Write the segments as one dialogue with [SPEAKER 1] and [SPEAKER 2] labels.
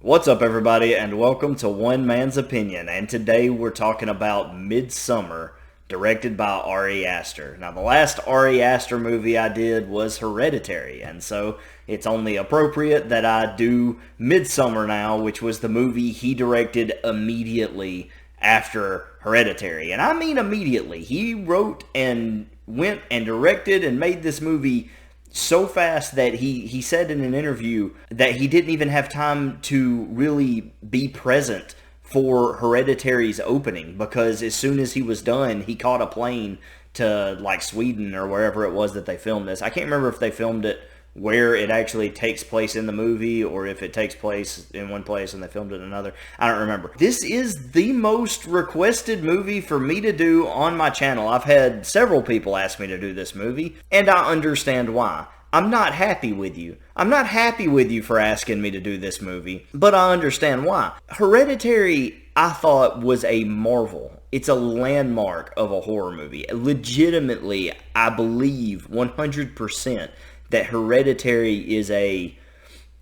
[SPEAKER 1] What's up, everybody, and welcome to One Man's Opinion. And today we're talking about Midsommar, directed by Ari Aster. Now, the last Ari Aster movie I did was Hereditary, and so it's only appropriate that I do Midsommar now, which was the movie he directed immediately after Hereditary. And I mean immediately. He wrote and went and directed and made this movie so fast that he said in an interview that he didn't even have time to really be present for Hereditary's opening, because as soon as he was done, he caught a plane to like Sweden or wherever it was that they filmed this. I can't remember if they filmed it where it actually takes place in the movie or if it takes place in one place and they filmed it in another. I don't remember. This is the most requested movie for me to do on my channel. I've had several people ask me to do this movie, and I understand why. I'm not happy with you. I'm not happy with you for asking me to do this movie, but I understand why. Hereditary, I thought, was a marvel. It's a landmark of a horror movie. Legitimately, I believe 100% that Hereditary is I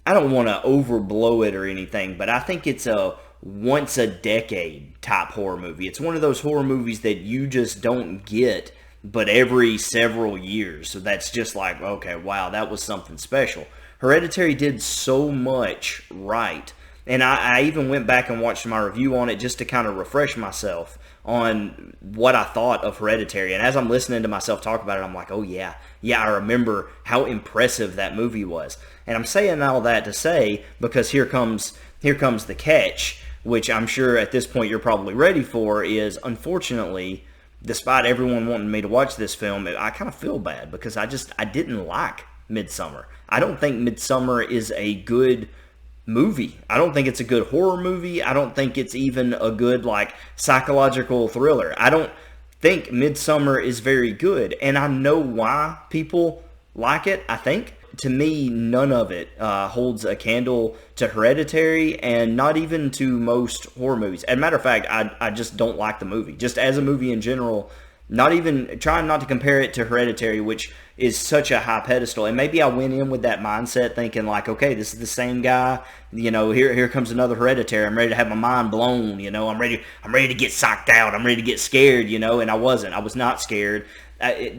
[SPEAKER 1] don't want to overblow it or anything, but I think it's a once-a-decade type horror movie. It's one of those horror movies that you just don't get but every several years. So that's just like, okay, wow, that was something special. Hereditary did so much right. And I even went back and watched my review on it just to kind of refresh myself on what I thought of Hereditary. And as I'm listening to myself talk about it, I'm like, oh yeah, I remember how impressive that movie was. And I'm saying all that to say, because here comes the catch, which I'm sure at this point you're probably ready for, is unfortunately, despite everyone wanting me to watch this film, I kind of feel bad because I didn't like Midsommar. I don't think Midsommar is a good movie. I don't think it's a good horror movie. I don't think it's even a good like psychological thriller. I don't think Midsommar is very good, and I know why people like it, I think. To me, none of it holds a candle to Hereditary, and not even to most horror movies. As a matter of fact, I just don't like the movie. Just as a movie in general, not even trying not to compare it to Hereditary, which is such a high pedestal. And maybe I went in with that mindset thinking like, okay, this is the same guy. You know, here comes another Hereditary. I'm ready to have my mind blown. You know, I'm ready to get psyched out. I'm ready to get scared. You know, and I wasn't. I was not scared.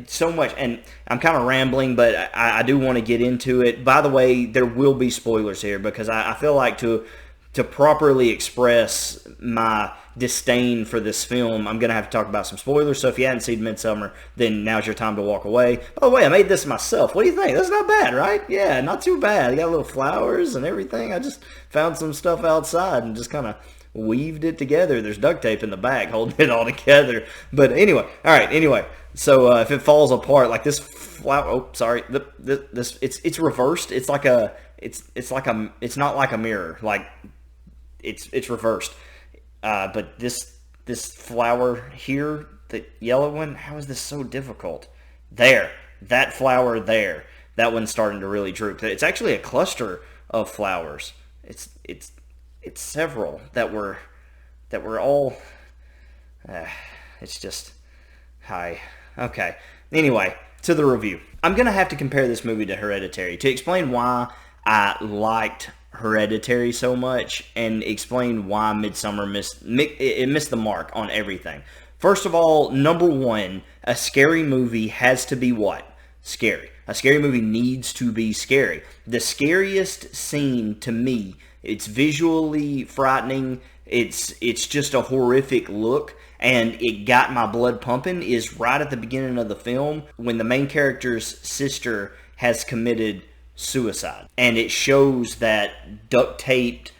[SPEAKER 1] So much, and I'm kind of rambling, but I do want to get into it. By the way, there will be spoilers here because I feel like to properly express my disdain for this film, I'm going to have to talk about some spoilers. So if you hadn't seen Midsommar, then now's your time to walk away. By the way, I made this myself. What do you think? That's not bad, right? Yeah, not too bad. I got little flowers and everything. I just found some stuff outside and just kind of weaved it together. There's duct tape in the back holding it all together. But anyway, all right, anyway. So if it falls apart like this flower, oh sorry, this it's reversed. It's like it's not like a mirror, like it's reversed. But this flower here, the yellow one, how is this so difficult? There, that flower there, that one's starting to really droop. It's actually a cluster of flowers. It's several that were all. It's just hi. Okay. Anyway, to the review. I'm going to have to compare this movie to Hereditary to explain why I liked Hereditary so much and explain why Midsommar missed the mark on everything. First of all, number one, a scary movie has to be what? Scary. A scary movie needs to be scary. The scariest scene to me, it's visually frightening. It's just a horrific look, and it got my blood pumping, is right at the beginning of the film when the main character's sister has committed suicide. And it shows that duct-taped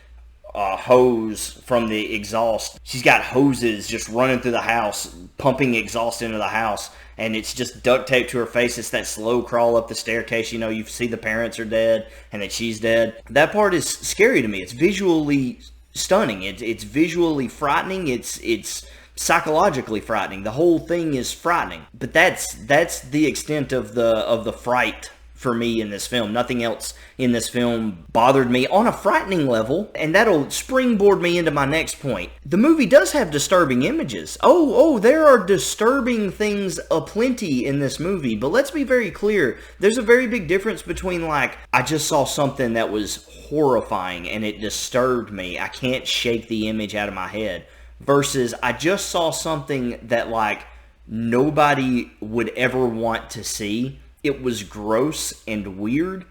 [SPEAKER 1] hose from the exhaust. She's got hoses just running through the house, pumping exhaust into the house, and it's just duct taped to her face. It's that slow crawl up the staircase. You know, you see the parents are dead and that she's dead. That part is scary to me. It's visually stunning. It's visually frightening. It's psychologically frightening. The whole thing is frightening. But that's the extent of the fright for me in this film. Nothing else in this film bothered me on a frightening level, and that'll springboard me into my next point. The movie does have disturbing images. Oh, there are disturbing things aplenty in this movie, but let's be very clear. There's a very big difference between like, I just saw something that was horrifying and it disturbed me. I can't shake the image out of my head. Versus I just saw something that like nobody would ever want to see. It was gross and weird.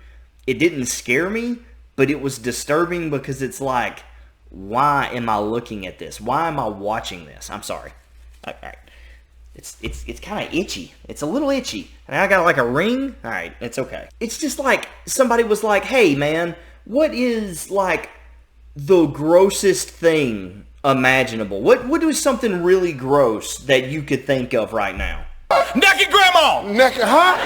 [SPEAKER 1] It didn't scare me, but it was disturbing because it's like, why am I looking at this? Why am I watching this? I'm sorry. It's kind of itchy. It's a little itchy. And I got like a ring. All right, it's okay. It's just like somebody was like, hey man, what is like the grossest thing imaginable? What is something really gross that you could think of right now?
[SPEAKER 2] Naked grandma!
[SPEAKER 3] Naked, huh?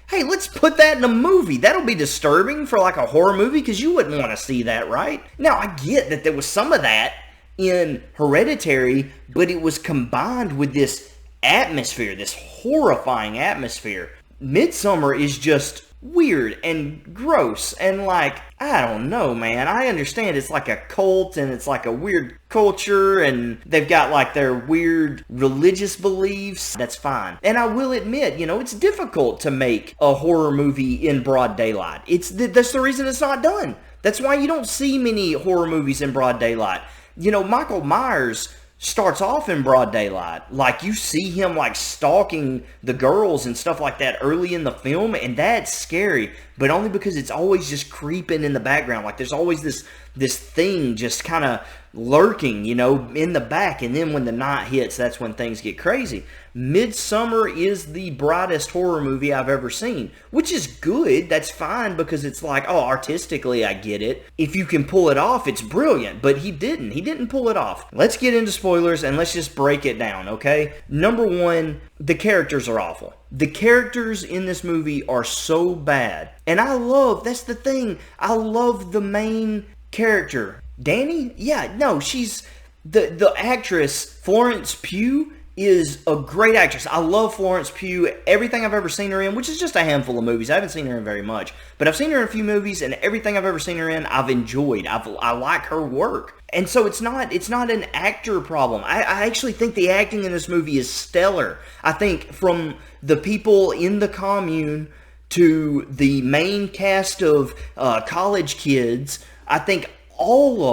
[SPEAKER 1] Hey, let's put that in a movie. That'll be disturbing for like a horror movie because you wouldn't want to see that, right? Now, I get that there was some of that in Hereditary, but it was combined with this atmosphere, this horrifying atmosphere. Midsommar is just weird and gross and like, I don't know, man. I understand it's like a cult and it's like a weird culture and they've got like their weird religious beliefs. That's fine. And I will admit, it's difficult to make a horror movie in broad daylight. That's the reason it's not done. That's why you don't see many horror movies in broad daylight. Michael Myers starts off in broad daylight. Like, you see him, like, stalking the girls and stuff like that early in the film, and that's scary, but only because it's always just creeping in the background. Like, there's always this thing just kind of lurking, in the back, and then when the night hits, that's when things get crazy. Midsommar is the brightest horror movie I've ever seen, which is good. That's fine because it's like, artistically I get it. If you can pull it off, it's brilliant, but he didn't pull it off. Let's get into spoilers and let's just break it down, okay? Number one, the characters are awful. The characters in this movie are so bad. And that's the thing, I love the main character. Danny? Yeah, no, she's the actress, Florence Pugh, is a great actress. I love Florence Pugh. Everything I've ever seen her in, which is just a handful of movies. I haven't seen her in very much. But I've seen her in a few movies, and everything I've ever seen her in, I've enjoyed. I like her work. And so it's not an actor problem. I actually think the acting in this movie is stellar. I think from the people in the commune to the main cast of college kids, I think all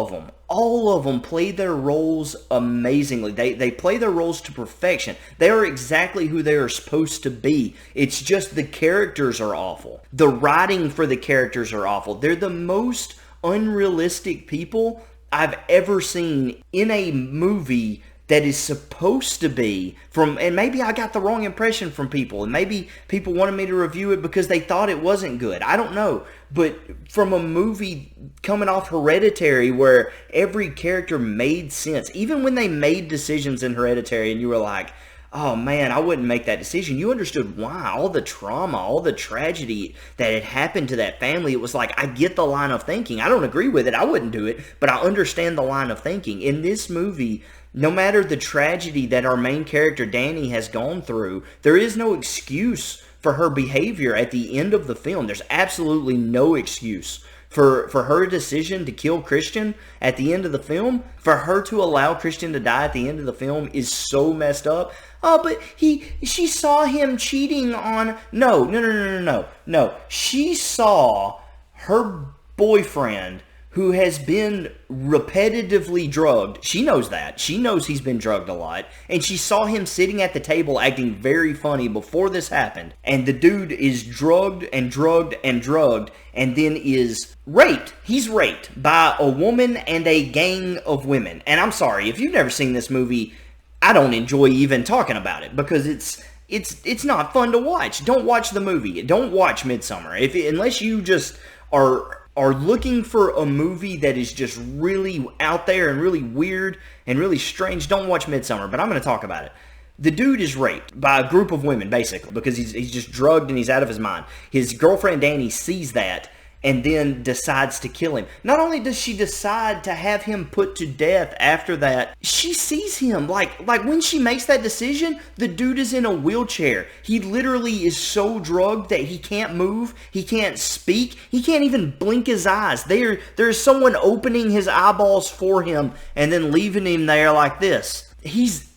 [SPEAKER 1] of them play their roles amazingly. They play their roles to perfection. They are exactly who they are supposed to be. It's just the characters are awful. The writing for the characters are awful. They're the most unrealistic people I've ever seen in a movie that is supposed to be and maybe I got the wrong impression from people, and maybe people wanted me to review it because they thought it wasn't good. I don't know. But from a movie coming off Hereditary where every character made sense, even when they made decisions in Hereditary and you were like, oh man, I wouldn't make that decision. You understood why. All the trauma, all the tragedy that had happened to that family. It was like, I get the line of thinking. I don't agree with it. I wouldn't do it. But I understand the line of thinking. In this movie, no matter the tragedy that our main character, Danny, has gone through, there is no excuse for her behavior at the end of the film. There's absolutely no excuse for her decision to kill Christian at the end of the film. For her to allow Christian to die at the end of the film is so messed up. Oh, but she saw him cheating on... No. She saw her boyfriend, who has been repetitively drugged. She knows that. She knows he's been drugged a lot. And she saw him sitting at the table acting very funny before this happened. And the dude is drugged and drugged and drugged and then is raped. He's raped by a woman and a gang of women. And I'm sorry, if you've never seen this movie, I don't enjoy even talking about it because it's not fun to watch. Don't watch the movie. Don't watch Midsommar. Unless you just are looking for a movie that is just really out there and really weird and really strange, don't watch Midsommar, but I'm going to talk about it. The dude is raped by a group of women, basically, because he's just drugged and he's out of his mind. His girlfriend, Danny, sees that and then decides to kill him. Not only does she decide to have him put to death after that, she sees him. Like when she makes that decision, the dude is in a wheelchair. He literally is so drugged that he can't move, he can't speak, he can't even blink his eyes. There's someone opening his eyeballs for him and then leaving him there like this. This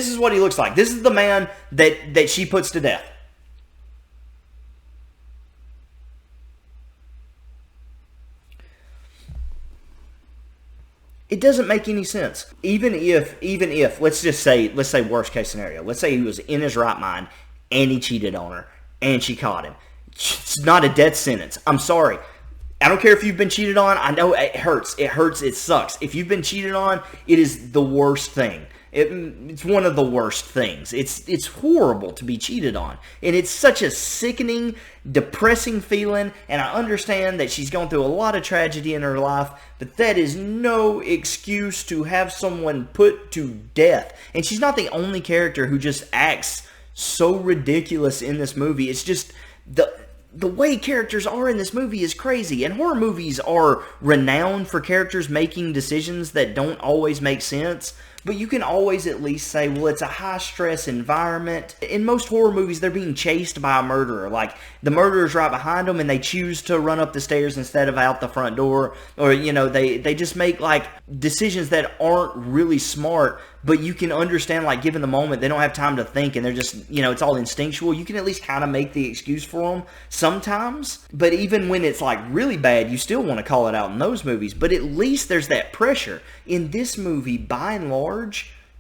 [SPEAKER 1] is what he looks like. This is the man that she puts to death. It doesn't make any sense. Even if, let's say worst case scenario. Let's say he was in his right mind and he cheated on her and she caught him. It's not a death sentence. I'm sorry. I don't care if you've been cheated on. I know it hurts. It hurts. It sucks. If you've been cheated on, it is the worst thing. It's one of the worst things. It's horrible to be cheated on. And it's such a sickening, depressing feeling. And I understand that she's gone through a lot of tragedy in her life. But that is no excuse to have someone put to death. And she's not the only character who just acts so ridiculous in this movie. It's just the way characters are in this movie is crazy. And horror movies are renowned for characters making decisions that don't always make sense. But you can always at least say, well, it's a high-stress environment. In most horror movies, they're being chased by a murderer. Like, the murderer's right behind them, and they choose to run up the stairs instead of out the front door. Or, they just make, like, decisions that aren't really smart. But you can understand, like, given the moment, they don't have time to think, and they're just, it's all instinctual. You can at least kind of make the excuse for them sometimes. But even when it's, like, really bad, you still want to call it out in those movies. But at least there's that pressure. In this movie, by and large,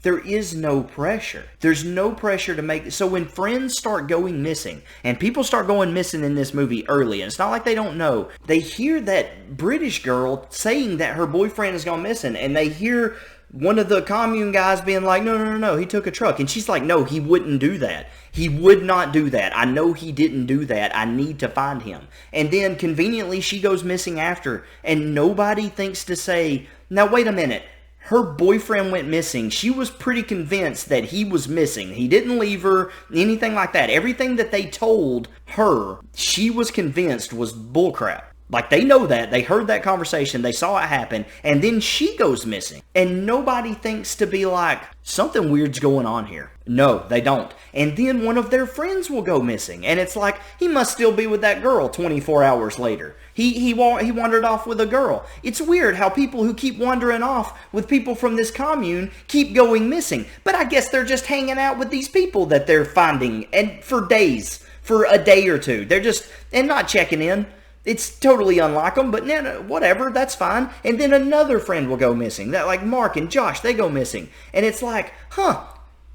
[SPEAKER 1] there is no pressure. There's no pressure to make... So when friends start going missing, and people start going missing in this movie early, and it's not like they don't know, they hear that British girl saying that her boyfriend has gone missing, and they hear one of the commune guys being like, no, he took a truck. And she's like, no, he wouldn't do that. He would not do that. I know he didn't do that. I need to find him. And then conveniently she goes missing after, and nobody thinks to say, now wait a minute. Her boyfriend went missing. She was pretty convinced that he was missing. He didn't leave her, anything like that. Everything that they told her, she was convinced was bullcrap. Like, they know that. They heard that conversation. They saw it happen. And then she goes missing. And nobody thinks to be like, something weird's going on here. No, they don't. And then one of their friends will go missing. And it's like, he must still be with that girl 24 hours later. He wandered off with a girl. It's weird how people who keep wandering off with people from this commune keep going missing. But I guess they're just hanging out with these people that they're finding and for days, for a day or two. They're just, and not checking in. It's totally unlike them, but no, whatever, that's fine. And then another friend will go missing. That, like Mark and Josh, they go missing. And it's like,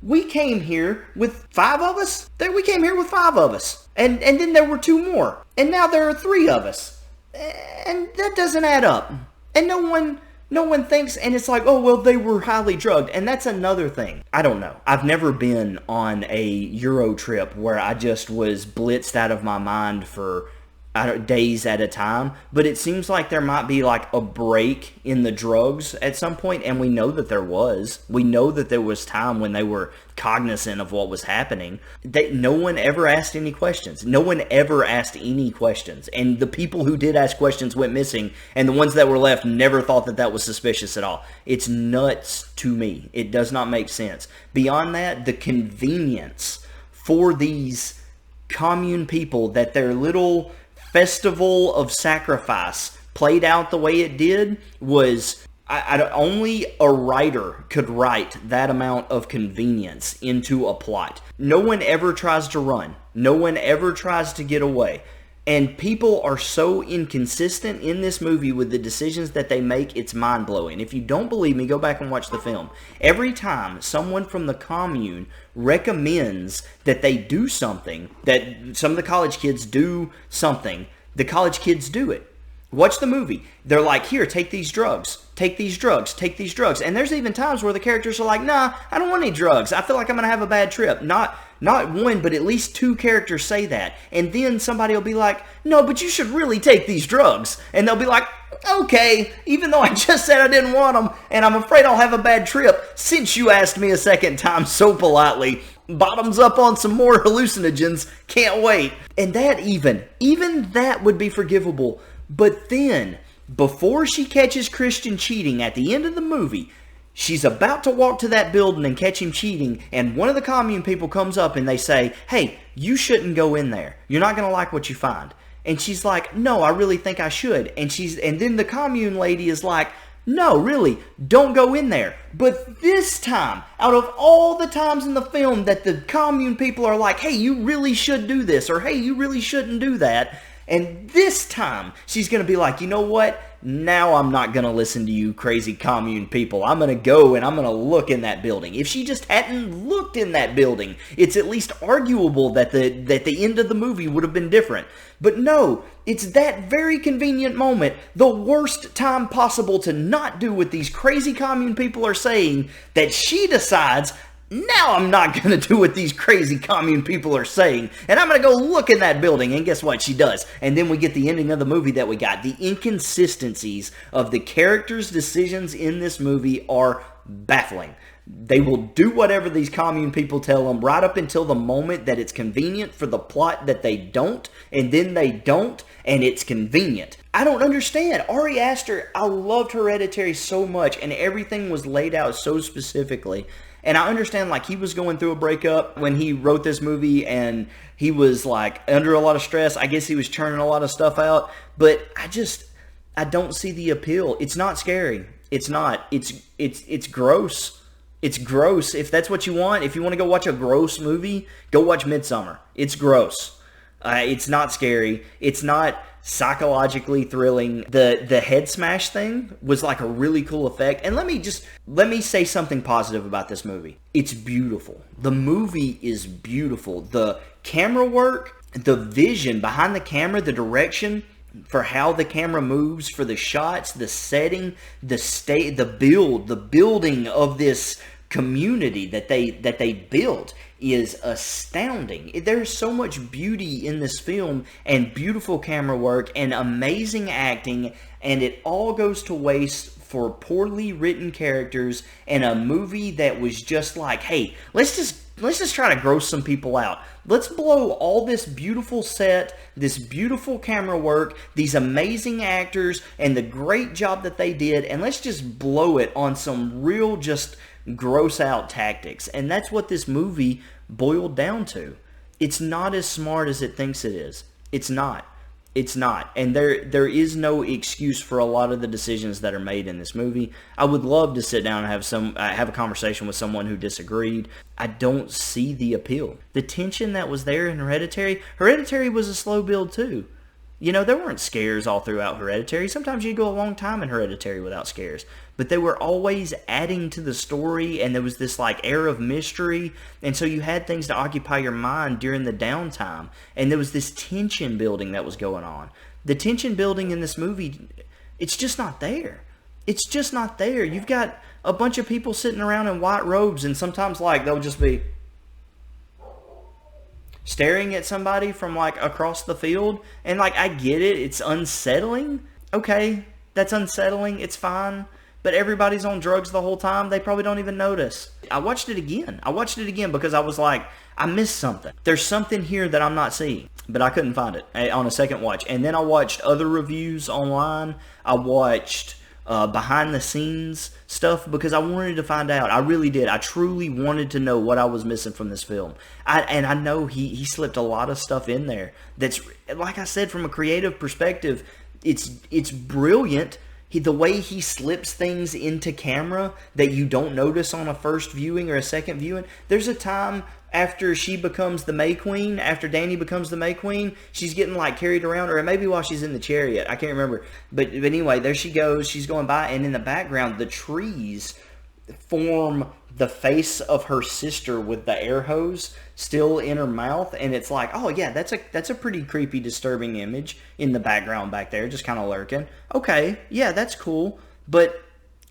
[SPEAKER 1] we came here with 5 of us? We came here with 5 of us. And then there were 2 more. And now there are 3 of us. And that doesn't add up. And no one thinks, and it's like, oh, well, they were highly drugged. And that's another thing. I don't know. I've never been on a Euro trip where I just was blitzed out of my mind for days at a time, but it seems like there might be like a break in the drugs at some point, and we know that there was. We know that there was time when they were cognizant of what was happening. No one ever asked any questions. No one ever asked any questions, and the people who did ask questions went missing, and the ones that were left never thought that that was suspicious at all. It's nuts to me. It does not make sense. Beyond that, the convenience for these commune people that their little festival of sacrifice played out the way it did was, only a writer could write that amount of convenience into a plot. No one ever tries to run. No one ever tries to get away. And people are so inconsistent in this movie with the decisions that they make, it's mind-blowing. If you don't believe me, go back and watch the film. Every time someone from the commune recommends that they do something, that some of the college kids do something, the college kids do it. Watch the movie. They're like, here, take these drugs. Take these drugs. Take these drugs. And there's even times where the characters are like, nah, I don't want any drugs. I feel like I'm going to have a bad trip. Not one, but at least 2 characters say that. And then somebody will be like, no, but you should really take these drugs. And they'll be like, okay, even though I just said I didn't want them, and I'm afraid I'll have a bad trip, since you asked me a second time so politely, bottoms up on some more hallucinogens, can't wait. And that even that would be forgivable. But then, before she catches Christian cheating at the end of the movie, she's about to walk to that building and catch him cheating, and one of the commune people comes up and they say, hey, you shouldn't go in there. You're not going to like what you find. And she's like, no, I really think I should. And then the commune lady is like, no, really, don't go in there. But this time, out of all the times in the film that the commune people are like, hey, you really should do this, or hey, you really shouldn't do that, and this time, she's going to be like, you know what? Now I'm not going to listen to you crazy commune people. I'm going to go and I'm going to look in that building. If she just hadn't looked in that building, it's at least arguable that the end of the movie would have been different. But no, it's that very convenient moment, the worst time possible to not do what these crazy commune people are saying, that she decides, now I'm not going to do what these crazy commune people are saying, and I'm going to go look in that building, and guess what? She does. And then we get the ending of the movie that we got. The inconsistencies of the characters' decisions in this movie are baffling. They will do whatever these commune people tell them right up until the moment that it's convenient for the plot that they don't, and then they don't, and it's convenient. I don't understand. Ari Aster, I loved Hereditary so much, and everything was laid out so specifically. And I understand, like, he was going through a breakup when he wrote this movie, and he was, like, under a lot of stress. I guess he was churning a lot of stuff out. But I don't see the appeal. It's not scary. It's not. It's gross. It's gross. If that's what you want, if you want to go watch a gross movie, go watch Midsommar. It's gross. It's not scary. It's not psychologically thrilling. The head smash thing was like a really cool effect. And let me say something positive about this movie. It's beautiful. The movie is beautiful. The camera work, the vision behind the camera, the direction for how the camera moves, for the shots, the setting, the building of this community that they built is astounding. There's so much beauty in this film, and beautiful camera work, and amazing acting, and it all goes to waste for poorly written characters and a movie that was just like, hey, let's just try to gross some people out. Let's blow all this beautiful set, this beautiful camera work, these amazing actors, and the great job that they did, and let's just blow it on some real just gross out tactics. And that's what this movie boiled down to. It's not as smart as it thinks it is. It's not. It's not. And there is no excuse for a lot of the decisions that are made in this movie. I would love to sit down and have a conversation with someone who disagreed. I don't see the appeal. The tension that was there in Hereditary was a slow build too. You know, there weren't scares all throughout Hereditary. Sometimes you go a long time in Hereditary without scares. But they were always adding to the story, and there was this, like, air of mystery. And so you had things to occupy your mind during the downtime. And there was this tension building that was going on. The tension building in this movie, it's just not there. It's just not there. You've got a bunch of people sitting around in white robes, and sometimes, like, they'll just be staring at somebody from, like, across the field. And, like, I get it. It's unsettling. Okay, that's unsettling. It's fine. But everybody's on drugs the whole time. They probably don't even notice. I watched it again. Because I was like, I missed something. There's something here that I'm not seeing. But I couldn't find it on a second watch. And then I watched other reviews online. I watched behind the scenes stuff because I wanted to find out. I really did. I truly wanted to know what I was missing from this film. And I know he slipped a lot of stuff in there that's, like I said, from a creative perspective, it's brilliant. The way he slips things into camera that you don't notice on a first viewing or a second viewing. There's a time after she becomes the May Queen, after Dani becomes the May Queen, she's getting, like, carried around, or maybe while she's in the chariot. I can't remember. But anyway, there she goes. She's going by, and in the background, the trees form the face of her sister with the air hose still in her mouth, and it's like, oh yeah, that's a pretty creepy, disturbing image in the background back there, just kind of lurking. Okay, yeah, that's cool, but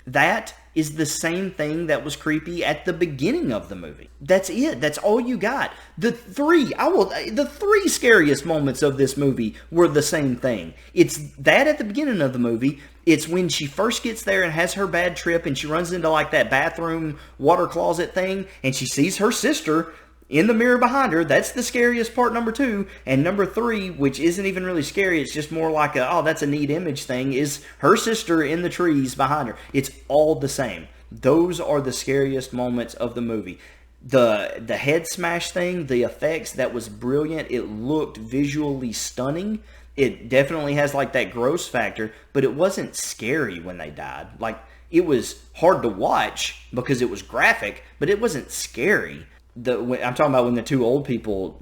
[SPEAKER 1] that is the same thing that was creepy at the beginning of the movie. That's it. That's all you got. The three scariest moments of this movie were the same thing. It's that at the beginning of the movie. It's when she first gets there and has her bad trip, and she runs into, like, that bathroom water closet thing, and she sees her sister in the mirror behind her. That's the scariest part, number 2. And number 3, which isn't even really scary, it's just more like a, oh, that's a neat image thing, is her sister in the trees behind her. It's all the same. Those are the scariest moments of the movie. The head smash thing, the effects, that was brilliant. It looked visually stunning. It definitely has, like, that gross factor, but it wasn't scary when they died. Like, it was hard to watch because it was graphic, but it wasn't scary. I'm talking about when the two old people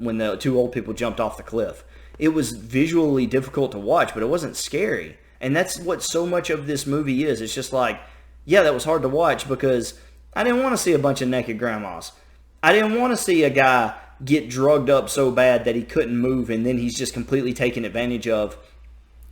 [SPEAKER 1] jumped off the cliff. It was visually difficult to watch, but it wasn't scary. And that's what so much of this movie is. It's just like, yeah, that was hard to watch because I didn't want to see a bunch of naked grandmas. I didn't want to see a guy get drugged up so bad that he couldn't move, and then he's just completely taken advantage of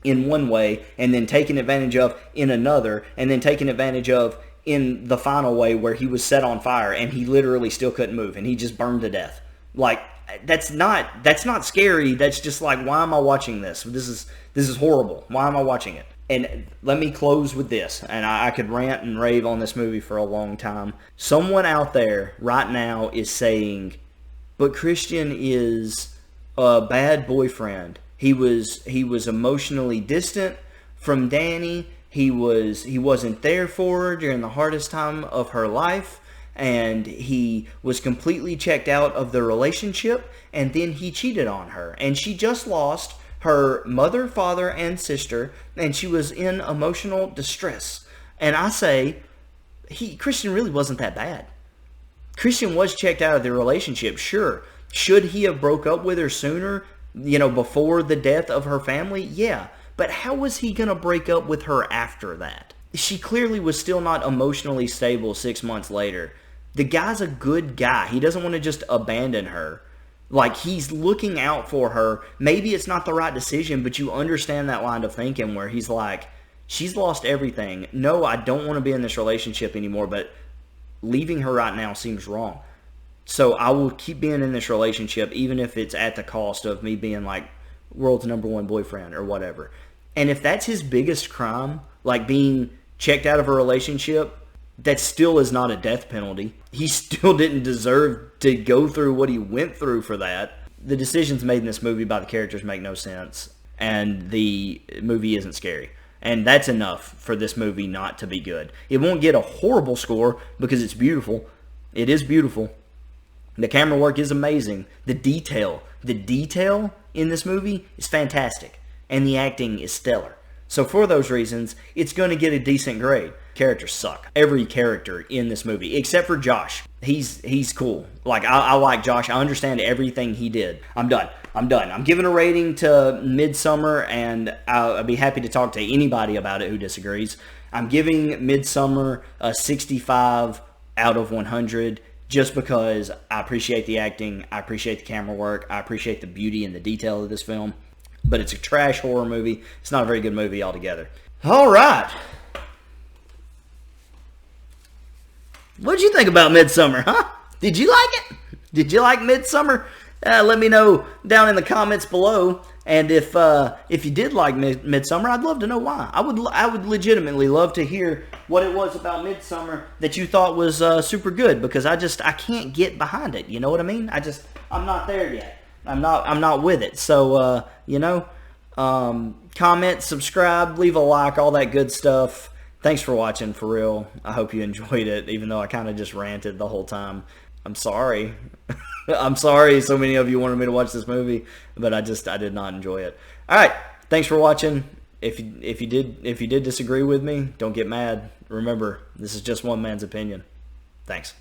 [SPEAKER 1] in one way, and then taken advantage of in another, and then taken advantage of in the final way where he was set on fire and he literally still couldn't move and he just burned to death. Like, that's not scary. That's just like, why am I watching this? This is horrible. Why am I watching it? And let me close with this, and I could rant and rave on this movie for a long time. Someone out there right now is saying, but Christian is a bad boyfriend. He was emotionally distant from Danny. He wasn't there for her during the hardest time of her life, and he was completely checked out of the relationship, and then he cheated on her. And she just lost her mother, father, and sister, and she was in emotional distress. And I say, Christian really wasn't that bad. Christian was checked out of the relationship, sure. Should he have broke up with her sooner, before the death of her family? Yeah. But how was he going to break up with her after that? She clearly was still not emotionally stable 6 months later. The guy's a good guy. He doesn't want to just abandon her. Like, he's looking out for her. Maybe it's not the right decision, but you understand that line of thinking where he's like, she's lost everything. No, I don't want to be in this relationship anymore, but leaving her right now seems wrong. So I will keep being in this relationship, even if it's at the cost of me being like world's #1 boyfriend or whatever. And if that's his biggest crime, like being checked out of a relationship, that still is not a death penalty. He still didn't deserve to go through what he went through for that. The decisions made in this movie by the characters make no sense, and the movie isn't scary. And that's enough for this movie not to be good. It won't get a horrible score because it's beautiful. It is beautiful. The camera work is amazing. The detail in this movie is fantastic. And the acting is stellar. So for those reasons, it's going to get a decent grade. Characters suck. Every character in this movie, except for Josh. He's cool. Like, I like Josh. I understand everything he did. I'm done. I'm giving a rating to Midsommar, and I'll be happy to talk to anybody about it who disagrees. I'm giving Midsommar a 65 out of 100 just because I appreciate the acting, I appreciate the camera work, I appreciate the beauty and the detail of this film. But it's a trash horror movie. It's not a very good movie altogether. All right. What'd you think about Midsommar, huh? Did you like it? Did you like Midsommar? Let me know down in the comments below. And if you did like Midsommar, I'd love to know why. I would legitimately love to hear what it was about Midsommar that you thought was super good, because I can't get behind it. You know what I mean? I'm not there yet. I'm not with it. So comment, subscribe, leave a like, all that good stuff. Thanks for watching, for real. I hope you enjoyed it, even though I kind of just ranted the whole time. I'm sorry. I'm sorry so many of you wanted me to watch this movie, but I did not enjoy it. All right. Thanks for watching. If you did disagree with me, don't get mad. Remember, this is just one man's opinion. Thanks.